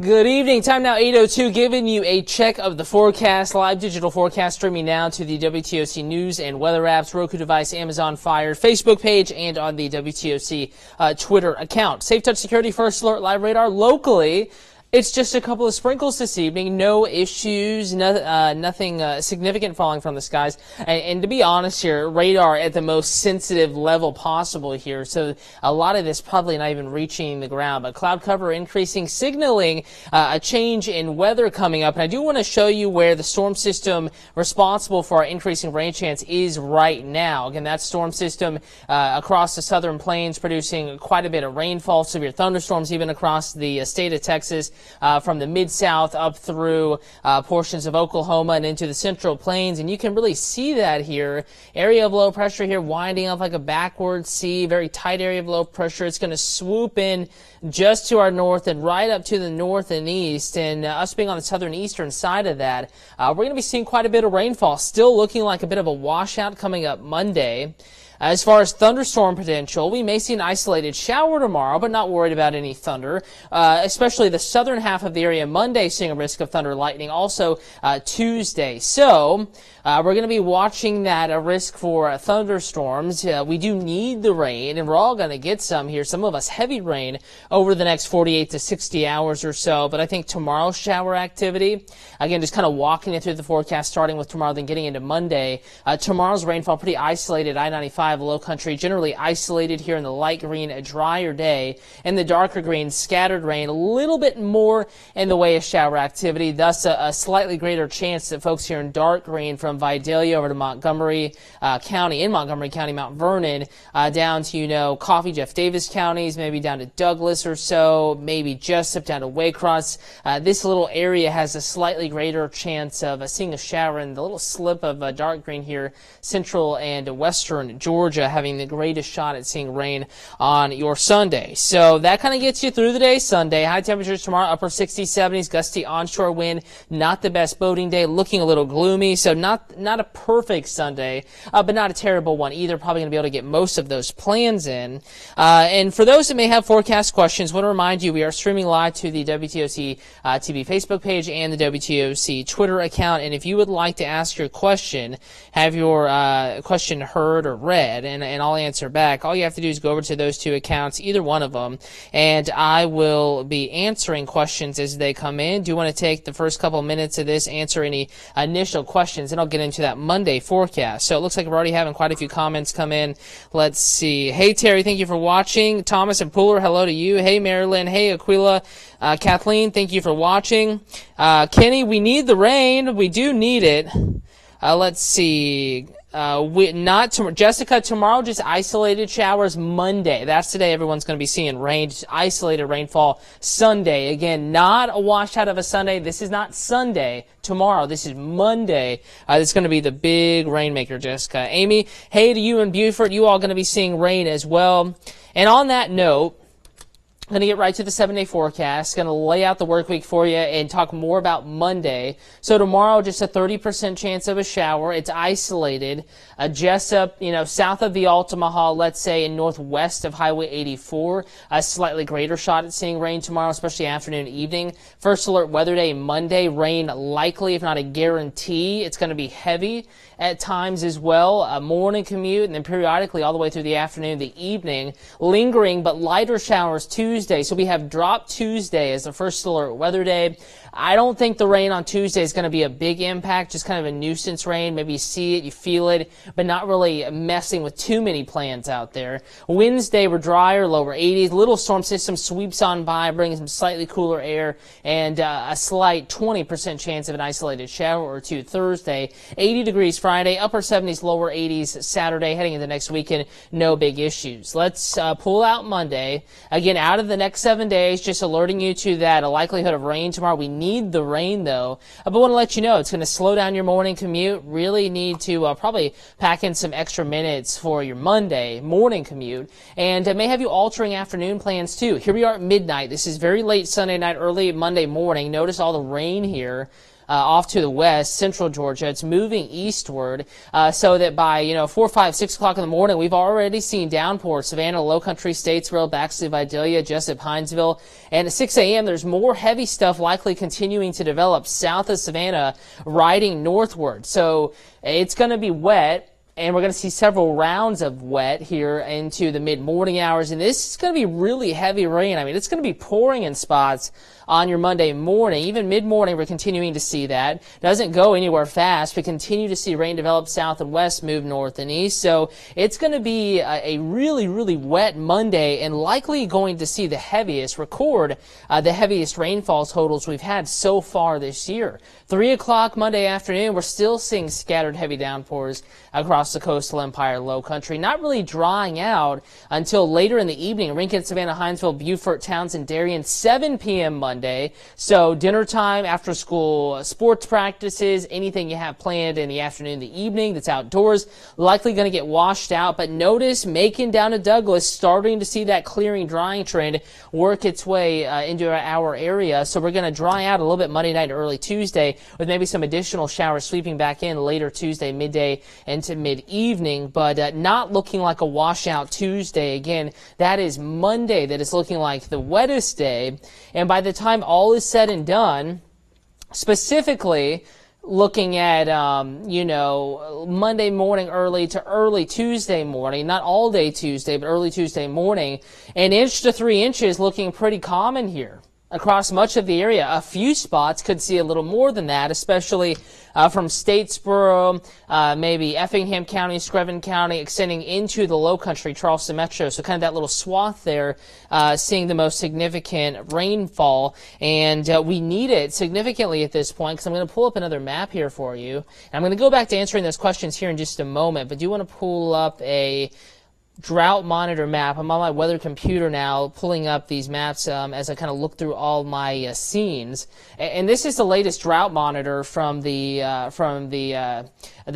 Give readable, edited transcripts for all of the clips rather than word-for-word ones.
Good evening. Time now 8:02, giving you a check of the forecast. Live digital forecast streaming now to the WTOC News and Weather apps, Roku device, Amazon Fire, Facebook page, and on the WTOC Twitter account. Safe Touch Security First Alert Live Radar locally. It's just a couple of sprinkles this evening. No issues, nothing significant falling from the skies. And to be honest here, radar at the most sensitive level possible here. So a lot of this probably not even reaching the ground. But cloud cover increasing, signaling a change in weather coming up. And I do want to show you where the storm system responsible for our increasing rain chance is right now. Again, that storm system across the southern plains producing quite a bit of rainfall, severe thunderstorms even across the state of Texas. From the mid-south up through portions of Oklahoma and into the central plains. And you can really see that here. Area of low pressure here winding up like a backward C, very tight area of low pressure. It's going to swoop in just to our north and right up to the north and east. And us being on the southern eastern side of that, we're going to be seeing quite a bit of rainfall. Still looking like a bit of a washout coming up Monday. As far as thunderstorm potential, we may see an isolated shower tomorrow, but not worried about any thunder, especially the southern half of the area Monday seeing a risk of thunder lightning, also Tuesday. So we're going to be watching that risk for thunderstorms. We do need the rain, and we're all going to get some here, some of us heavy rain over the next 48 to 60 hours or so. But I think tomorrow's shower activity, again, just kind of walking it through the forecast, starting with tomorrow, then getting into Monday. Tomorrow's rainfall pretty isolated, I-95 low country, generally isolated here in the light green, a drier day. In the darker green, scattered rain, a little bit more in the way of shower activity, thus a slightly greater chance that folks here in dark green from Vidalia over to Montgomery County, in Montgomery County, Mount Vernon, down to, Coffee, Jeff Davis counties, maybe down to Douglas or so, maybe Jessup down to Waycross. This little area has a slightly greater chance of seeing a shower in the little slip of dark green here, central and western Georgia, having the greatest shot at seeing rain on your Sunday. So that kind of gets you through the day Sunday. High temperatures tomorrow, upper 60s, 70s, gusty onshore wind. Not the best boating day, looking a little gloomy. So not a perfect Sunday, but not a terrible one either. Probably going to be able to get most of those plans in. And for those that may have forecast questions, I want to remind you we are streaming live to the WTOC TV Facebook page and the WTOC Twitter account. And if you would like to ask your question, have your question heard or read, and I'll answer back, all you have to do is go over to those two accounts, either one of them, and I will be answering questions as they come in. Do want to take the first couple minutes of this, answer any initial questions, and I'll get into that Monday forecast. So it looks like we're already having quite a few comments come in. Let's see. Hey, Terry, thank you for watching. Thomas and Pooler, hello to you. Hey, Marilyn. Hey, Aquila. Kathleen, thank you for watching. Kenny, we need the rain. We do need it. Let's see. Jessica, tomorrow just isolated showers. Monday, that's the day everyone's going to be seeing rain, just isolated rainfall. Sunday, again, not a washout of a Sunday. This is not Sunday tomorrow. This is Monday. It's going to be the big rainmaker, Jessica. Amy, hey to you in Beaufort. You all going to be seeing rain as well. And on that note, I'm going to get right to the 7-day forecast. Going to lay out the work week for you and talk more about Monday. So tomorrow, just a 30% chance of a shower. It's isolated. Jessup, south of the Altamaha, let's say, and northwest of Highway 84. A slightly greater shot at seeing rain tomorrow, especially afternoon and evening. First alert weather day, Monday. Rain likely, if not a guarantee. It's going to be heavy at times as well. A morning commute, and then periodically all the way through the afternoon, the evening. Lingering, but lighter showers Tuesday. So we have drop Tuesday as the first alert weather day. I don't think the rain on Tuesday is going to be a big impact, just kind of a nuisance rain. Maybe you see it, you feel it, but not really messing with too many plans out there. Wednesday, we're drier, lower 80s. Little storm system sweeps on by, bringing some slightly cooler air, and a slight 20% chance of an isolated shower or two Thursday. 80 degrees Friday, upper 70s, lower 80s Saturday. Heading into next weekend, no big issues. Let's pull out Monday. Again, out of the next 7 days, just alerting you to that, a likelihood of rain tomorrow. We need the rain, though. But I want to let you know it's going to slow down your morning commute. Really need to probably pack in some extra minutes for your Monday morning commute. And it may have you altering afternoon plans, too. Here we are at midnight. This is very late Sunday night, early Monday morning. Notice all the rain here. off to the west, central Georgia. It's moving eastward, so that by 4, 5, 6 o'clock in the morning, we've already seen downpours. Savannah, Low Country, Statesville, Baxley, Vidalia, Jessup, Hinesville, and at 6 a.m. there's more heavy stuff likely continuing to develop south of Savannah, riding northward. So it's going to be wet. And we're going to see several rounds of wet here into the mid-morning hours. And this is going to be really heavy rain. I mean, it's going to be pouring in spots on your Monday morning. Even mid-morning, we're continuing to see that. Doesn't go anywhere fast. We continue to see rain develop south and west, move north and east. So it's going to be a really, really wet Monday, and likely going to see the heaviest rainfall totals we've had so far this year. 3 o'clock Monday afternoon, we're still seeing scattered heavy downpours across the coastal Empire Low Country. Not really drying out until later in the evening. Rincon, Savannah, Hinesville, Beaufort, Townsend, Darien, 7 p.m. Monday. So dinner time, after school sports practices, anything you have planned in the afternoon, the evening that's outdoors, likely going to get washed out. But notice Macon down to Douglas starting to see that clearing, drying trend work its way into our area. So we're going to dry out a little bit Monday night, early Tuesday, with maybe some additional showers sweeping back in later Tuesday, midday into mid-evening, but not looking like a washout Tuesday. Again, that is Monday that is looking like the wettest day. And by the time all is said and done, specifically looking at, Monday morning early to early Tuesday morning, not all day Tuesday, but early Tuesday morning, 1 inch to 3 inches looking pretty common here across much of the area. A few spots could see a little more than that, especially from Statesboro, maybe Effingham County, Screven County, extending into the Low Country, Charleston Metro. So kind of that little swath there, seeing the most significant rainfall. And we need it significantly at this point, because I'm going to pull up another map here for you. And I'm going to go back to answering those questions here in just a moment, but do want to pull up a drought monitor map. I'm on my weather computer now, pulling up these maps as I kind of look through all my scenes. And this is the latest drought monitor from the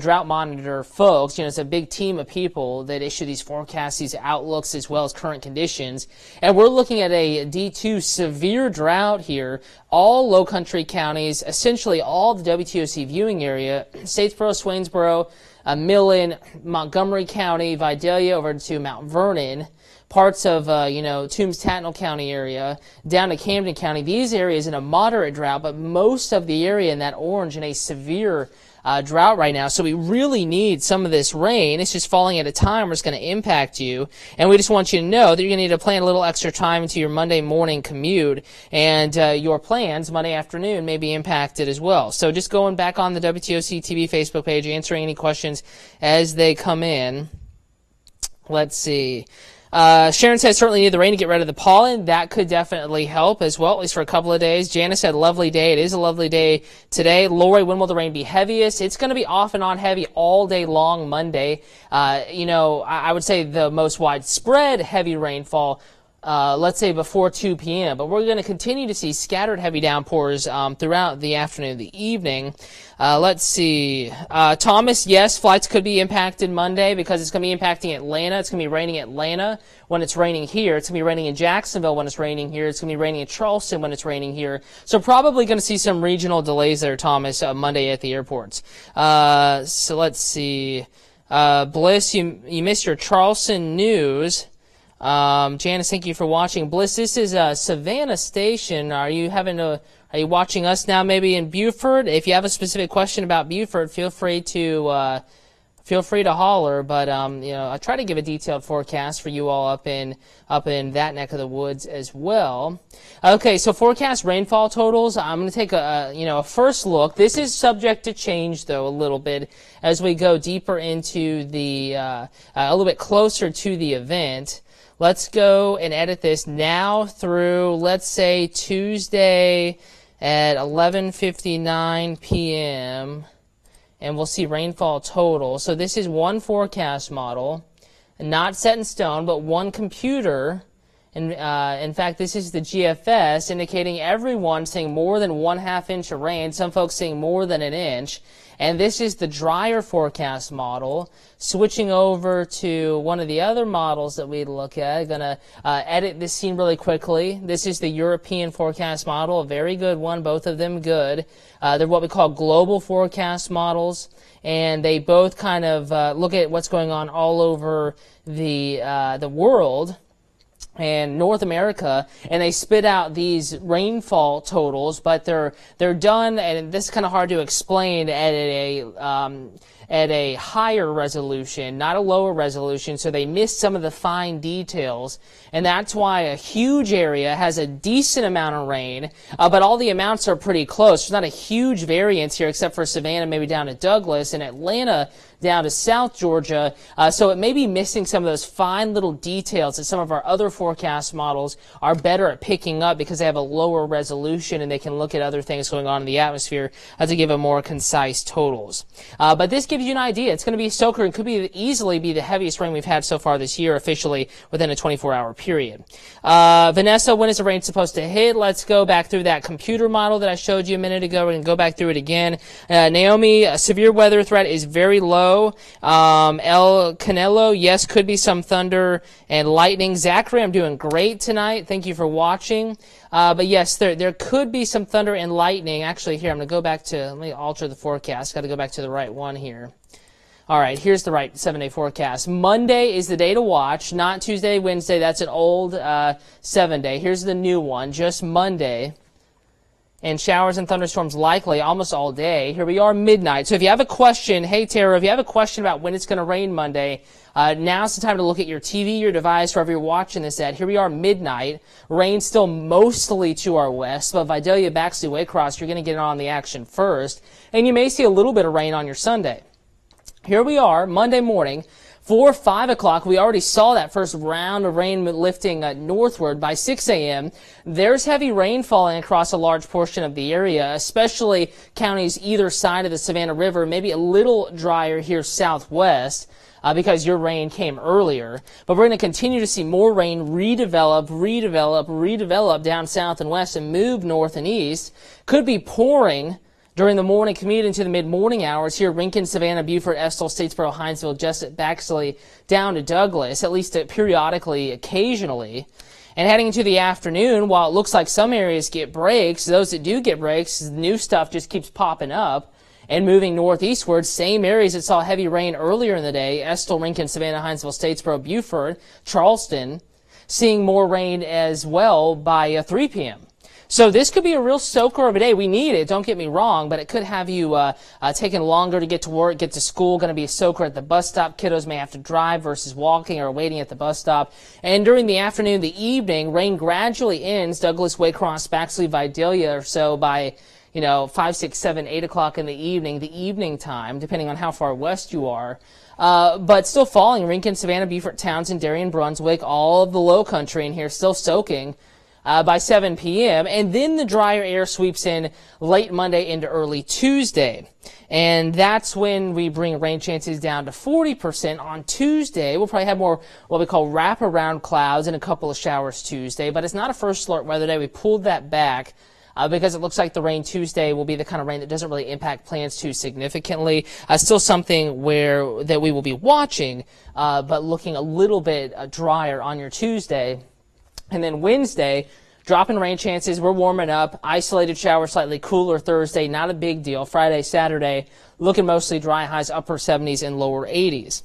drought monitor folks. It's a big team of people that issue these forecasts, these outlooks, as well as current conditions. And we're looking at a D2 severe drought here. All Low Country counties, essentially all the WTOC viewing area, Statesboro, Swainsboro, Millen, Montgomery County, Vidalia over to Mount Vernon, parts of, Toombs, Tattnall County area, down to Camden County. These areas in a moderate drought, but most of the area in that orange in a severe drought right now. So we really need some of this rain. It's just falling at a time where it's going to impact you. And we just want you to know that you're going to need to plan a little extra time into your Monday morning commute, and your plans Monday afternoon may be impacted as well. So just going back on the WTOC TV Facebook page, answering any questions as they come in. Let's see. Sharon says certainly need the rain to get rid of the pollen. That could definitely help as well, at least for a couple of days. Janice said lovely day. It is a lovely day today. Lori, when will the rain be heaviest? It's going to be off and on heavy all day long Monday. I would say the most widespread heavy rainfall, let's say before 2 p.m. But we're going to continue to see scattered heavy downpours throughout the afternoon, the evening. Let's see. Thomas, yes, flights could be impacted Monday because it's going to be impacting Atlanta. It's going to be raining in Atlanta when it's raining here. It's going to be raining in Jacksonville when it's raining here. It's going to be raining in Charleston when it's raining here. So probably going to see some regional delays there, Thomas, Monday at the airports. So let's see. Bliss, you missed your Charleston news. Janice, thank you for watching. Bliss, this is Savannah Station. Are you watching us now maybe in Beaufort? If you have a specific question about Beaufort, feel free to holler. But I try to give a detailed forecast for you all up in that neck of the woods as well. Okay, so forecast rainfall totals. I'm going to take a first look. This is subject to change though a little bit as we go deeper into the a little bit closer to the event. Let's go and edit this now through, let's say, Tuesday at 11:59 p.m. and we'll see rainfall total. So this is one forecast model, not set in stone, but one computer In fact, this is the GFS indicating everyone seeing more than 1/2 inch of rain. Some folks seeing more than 1 inch. And this is the drier forecast model. Switching over to one of the other models that we look at. I'm going to edit this scene really quickly. This is the European forecast model, a very good one, both of them good. They're what we call global forecast models, and they both kind of look at what's going on all over the world and North America, and they spit out these rainfall totals, but they're done, and this is kind of hard to explain, at a higher resolution, not a lower resolution, so they miss some of the fine details, and that's why a huge area has a decent amount of rain, but all the amounts are pretty close. There's not a huge variance here except for Savannah, maybe down to Douglas, and Atlanta down to South Georgia, so it may be missing some of those fine little details that some of our other forecast models are better at picking up because they have a lower resolution and they can look at other things going on in the atmosphere to give a more concise totals. But this gives you an idea. It's going to be a soaker and could easily be the heaviest rain we've had so far this year officially within a 24-hour period. Vanessa, when is the rain supposed to hit? Let's go back through that computer model that I showed you a minute ago. We're going to go back through it again. Naomi, severe weather threat is very low. El Canelo, yes, could be some thunder and lightning. Zachary, I'm doing great tonight. Thank you for watching. But yes, there could be some thunder and lightning. Actually, here, I'm going to go back to, let me alter the forecast. Got to go back to the right one here. All right, here's the right 7-day forecast. Monday is the day to watch, not Tuesday, Wednesday. That's an old 7-day. Here's the new one, just Monday. And showers and thunderstorms likely almost all day. Here we are, midnight. So if you have a question, hey, Tara, if you have a question about when it's going to rain Monday, now's the time to look at your TV, your device, wherever you're watching this at. Here we are, midnight. Rain still mostly to our west, but Vidalia, Baxley, Waycross, you're going to get on the action first. And you may see a little bit of rain on your Sunday. Here we are, Monday morning. 4, 5 o'clock, we already saw that first round of rain lifting northward. By 6 a.m., there's heavy rain falling across a large portion of the area, especially counties either side of the Savannah River, maybe a little drier here southwest. Because your rain came earlier. But we're going to continue to see more rain redevelop down south and west and move north and east. Could be pouring during the morning commute into the mid-morning hours here, Rincon, Savannah, Beaufort, Estill, Statesboro, Hinesville, Jessup, Baxley, down to Douglas, at least periodically, occasionally. And heading into the afternoon, while it looks like some areas get breaks, those that do get breaks, new stuff just keeps popping up. And moving northeastward, same areas that saw heavy rain earlier in the day, Estill, Rincon, Savannah, Hinesville, Statesboro, Beaufort, Charleston, seeing more rain as well by 3 p.m. So this could be a real soaker of a day. We need it, don't get me wrong, but it could have you taking longer to get to work, get to school, going to be a soaker at the bus stop. Kiddos may have to drive versus walking or waiting at the bus stop. And during the afternoon, the evening, rain gradually ends. Douglas, Waycross, Baxley, Vidalia or so by 5, 6, 7, 8 o'clock in the evening time, depending on how far west you are. But still falling. Rincon, Savannah, Beaufort, Townsend, Darien, Brunswick, all of the low country in here still soaking. By 7 p.m., and then the drier air sweeps in late Monday into early Tuesday. And that's when we bring rain chances down to 40% on Tuesday. We'll probably have more what we call wraparound clouds and a couple of showers Tuesday, but it's not a first alert weather day. We pulled that back because it looks like the rain Tuesday will be the kind of rain that doesn't really impact plans too significantly. Still something that we will be watching, but looking a little bit drier on your Tuesday. And then Wednesday, dropping rain chances. We're warming up. Isolated shower, slightly cooler Thursday. Not a big deal. Friday, Saturday, looking mostly dry, highs upper 70s and lower 80s.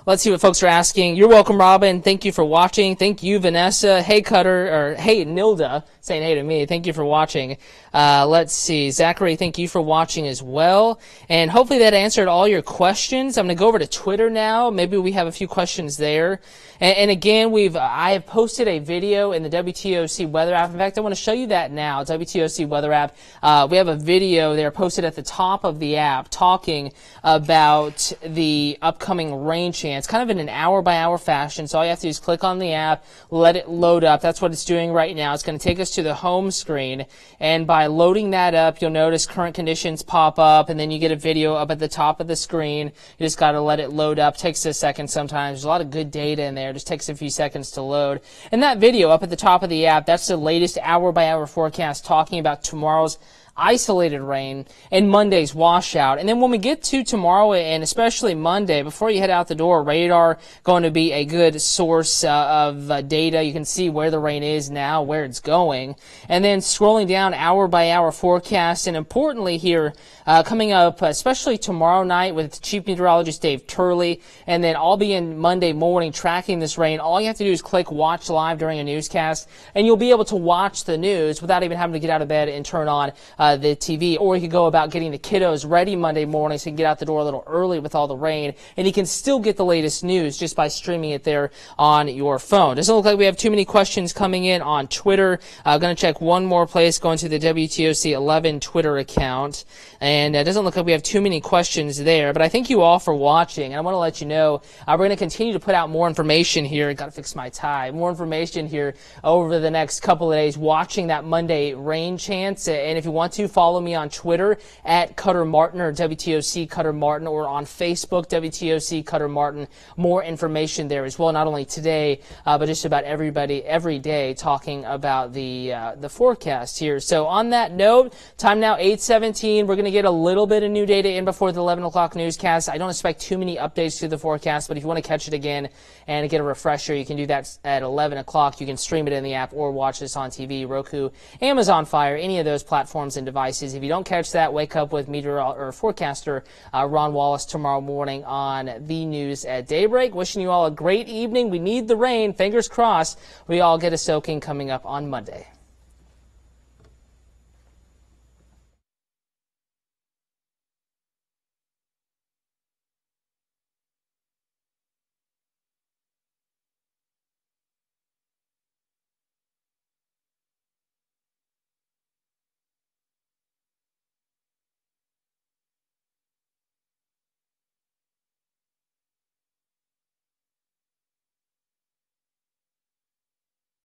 Let's see what folks are asking. You're welcome, Robin. Thank you for watching. Thank you, Vanessa. Hey, Cutter, or hey, Nilda, saying hey to me. Thank you for watching. Let's see. Zachary, thank you for watching as well. And hopefully that answered all your questions. I'm going to go over to Twitter now. Maybe we have a few questions there. And again, I have posted a video in the WTOC weather app. In fact, I want to show you that now. WTOC weather app. We have a video there posted at the top of the app talking about the upcoming rain chances chance, kind of in an hour-by-hour fashion. So all you have to do is click on the app, let it load up. That's what it's doing right now. It's going to take us to the home screen, and by loading that up, you'll notice current conditions pop up, and then you get a video up at the top of the screen. You just got to let it load up. Takes a second sometimes. There's a lot of good data in there. It just takes a few seconds to load. And that video up at the top of the app, that's the latest hour-by-hour forecast talking about tomorrow's isolated rain and Monday's washout. And then when we get to tomorrow and especially Monday, before you head out the door, radar going to be a good source of data. You can see where the rain is now, where it's going. And then scrolling down hour by hour forecast, and importantly here, coming up, especially tomorrow night with Chief Meteorologist Dave Turley, and then I'll be in Monday morning tracking this rain. All you have to do is click watch live during a newscast, and you'll be able to watch the news without even having to get out of bed and turn on the TV. Or you could go about getting the kiddos ready Monday morning so you can get out the door a little early with all the rain, and you can still get the latest news just by streaming it there on your phone. Doesn't look like we have too many questions coming in on Twitter. I'm going to check one more place, going to the WTOC 11 Twitter account, and it doesn't look like we have too many questions there, but I thank you all for watching. And I want to let you know we're going to continue to put out more information here. Got to fix my tie. More information here over the next couple of days, watching that Monday rain chance. And if you want to, follow me on Twitter at Cutter Martin or WTOC Cutter Martin, or on Facebook WTOC Cutter Martin. More information there as well, not only today, but just about everybody every day talking about the forecast here. So on that note, time now 8:17. We're going to get a little bit of new data in before the 11 o'clock newscast. I don't expect too many updates to the forecast, but if you want to catch it again and get a refresher, you can do that at 11 o'clock. You can stream it in the app or watch this on TV, Roku, Amazon Fire, any of those platforms and devices. If you don't catch that, wake up with forecaster Ron Wallace tomorrow morning on the news at daybreak. Wishing you all a great evening. We need the rain. Fingers crossed we all get a soaking coming up on Monday.